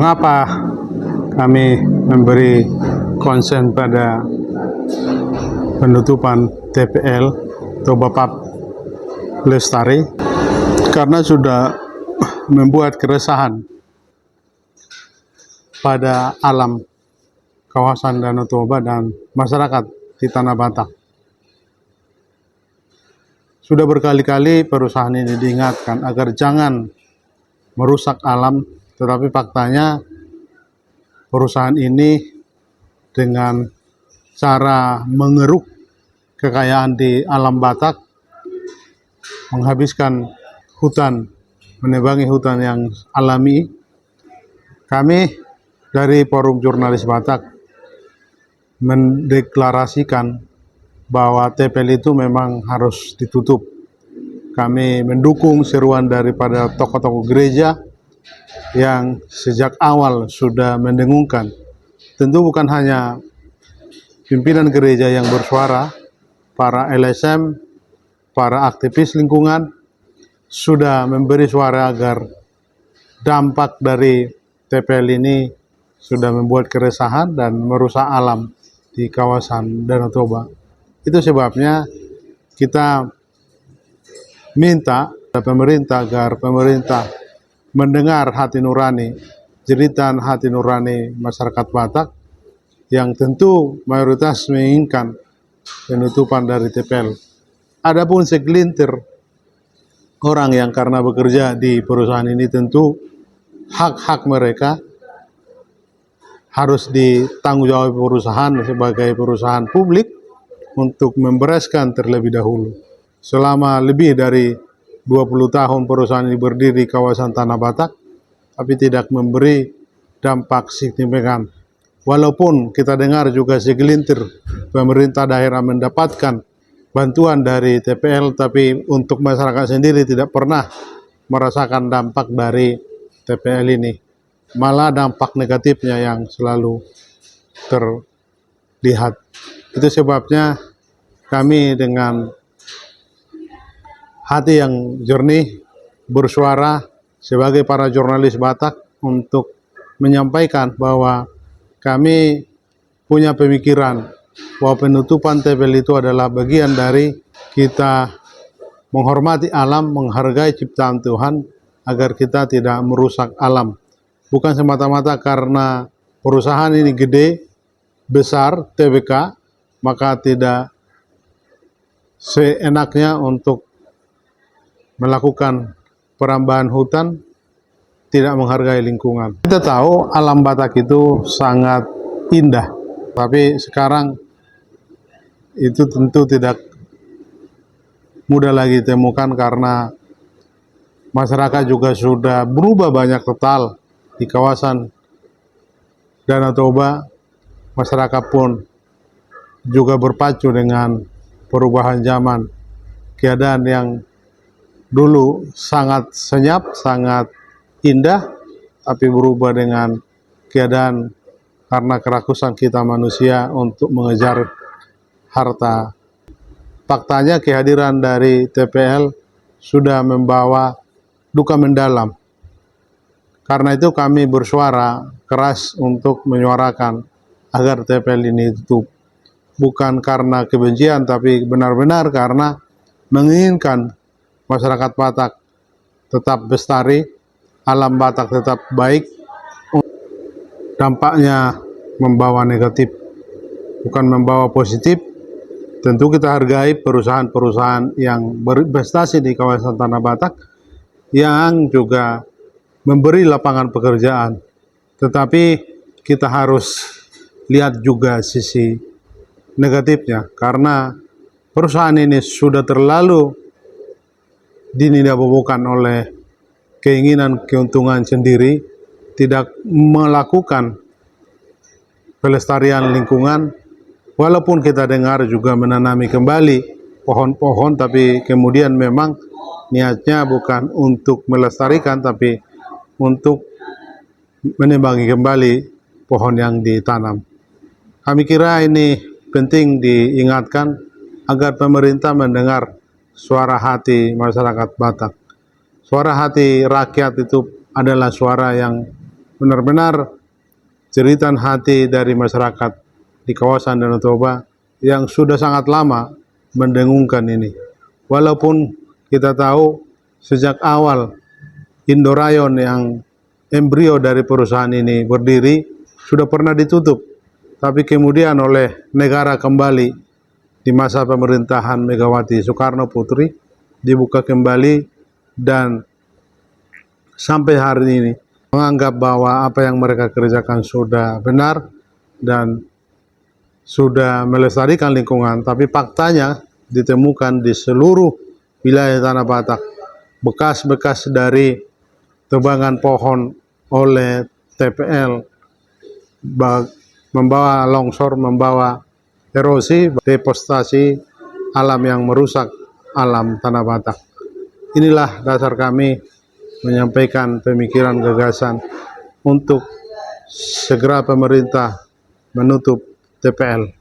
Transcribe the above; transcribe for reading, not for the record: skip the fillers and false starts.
Mengapa kami memberi konsen pada penutupan TPL atau Bapak Lestari? Karena sudah membuat keresahan pada alam kawasan Danau Toba dan masyarakat di Tanah Batak. Sudah berkali-kali perusahaan ini diingatkan agar jangan merusak alam, tetapi faktanya perusahaan ini dengan cara mengeruk kekayaan di alam Batak, menghabiskan hutan, menebangi hutan yang alami. Kami dari Forum Jurnalis Batak mendeklarasikan bahwa TPL itu memang harus ditutup. Kami mendukung seruan daripada tokoh-tokoh gereja yang sejak awal sudah mendengungkan. Tentu bukan hanya pimpinan gereja yang bersuara, para LSM, para aktivis lingkungan sudah memberi suara agar dampak dari TPL ini sudah membuat keresahan dan merusak alam di kawasan Danau Toba. Itu sebabnya kita minta pemerintah agar pemerintah mendengar hati nurani, jeritan hati nurani masyarakat Batak yang tentu mayoritas menginginkan penutupan dari TPL. Adapun segelintir orang yang karena bekerja di perusahaan ini, tentu hak-hak mereka harus ditanggungjawab perusahaan sebagai perusahaan publik untuk membereskan terlebih dahulu. Selama lebih dari 20 tahun perusahaan ini berdiri di kawasan Tanah Batak, tapi tidak memberi dampak signifikan. Walaupun kita dengar juga segelintir pemerintah daerah mendapatkan bantuan dari TPL, tapi untuk masyarakat sendiri tidak pernah merasakan dampak dari TPL ini. Malah dampak negatifnya yang selalu terlihat. Itu sebabnya kami dengan hati yang jernih bersuara sebagai para jurnalis Batak untuk menyampaikan bahwa kami punya pemikiran bahwa penutupan TPL itu adalah bagian dari kita menghormati alam, menghargai ciptaan Tuhan agar kita tidak merusak alam. Bukan semata-mata karena perusahaan ini gede, besar, TBK, maka tidak seenaknya untuk melakukan perambahan hutan, tidak menghargai lingkungan. Kita tahu alam Batak itu sangat indah, tapi sekarang itu tentu tidak mudah lagi ditemukan karena masyarakat juga sudah berubah banyak total di kawasan Danau Toba. Masyarakat pun juga berpacu dengan perubahan zaman. Keadaan yang dulu sangat senyap, sangat indah, tapi berubah dengan keadaan karena kerakusan kita manusia untuk mengejar harta. Faktanya kehadiran dari TPL sudah membawa duka mendalam. Karena itu kami bersuara keras untuk menyuarakan agar TPL ini tutup. Bukan karena kebencian, tapi benar-benar karena menginginkan masyarakat Batak tetap bestari, alam Batak tetap baik. Dampaknya membawa negatif, bukan membawa positif. Tentu kita hargai perusahaan-perusahaan yang berinvestasi di kawasan Tanah Batak, yang juga memberi lapangan pekerjaan. Tetapi kita harus lihat juga sisi negatifnya, karena perusahaan ini sudah terlalu dinidabobokan oleh keinginan keuntungan sendiri, tidak melakukan pelestarian lingkungan. Walaupun kita dengar juga menanami kembali pohon-pohon, tapi kemudian memang niatnya bukan untuk melestarikan, tapi untuk menebangi kembali pohon yang ditanam. Kami kira ini penting diingatkan agar pemerintah mendengar suara hati masyarakat Batak. Suara hati rakyat itu adalah suara yang benar-benar jeritan hati dari masyarakat di kawasan Danau Toba yang sudah sangat lama mendengungkan ini. Walaupun kita tahu sejak awal Indorayon yang embrio dari perusahaan ini berdiri sudah pernah ditutup, tapi kemudian oleh negara kembali di masa pemerintahan Megawati Soekarno Putri dibuka kembali, dan sampai hari ini menganggap bahwa apa yang mereka kerjakan sudah benar dan sudah melestarikan lingkungan. Tapi faktanya ditemukan di seluruh wilayah Tanah Batak bekas-bekas dari tebangan pohon oleh TPL, membawa longsor, membawa erosi, deforestasi alam yang merusak alam Tanah Batak. Inilah dasar kami menyampaikan pemikiran gagasan untuk segera pemerintah menutup TPL.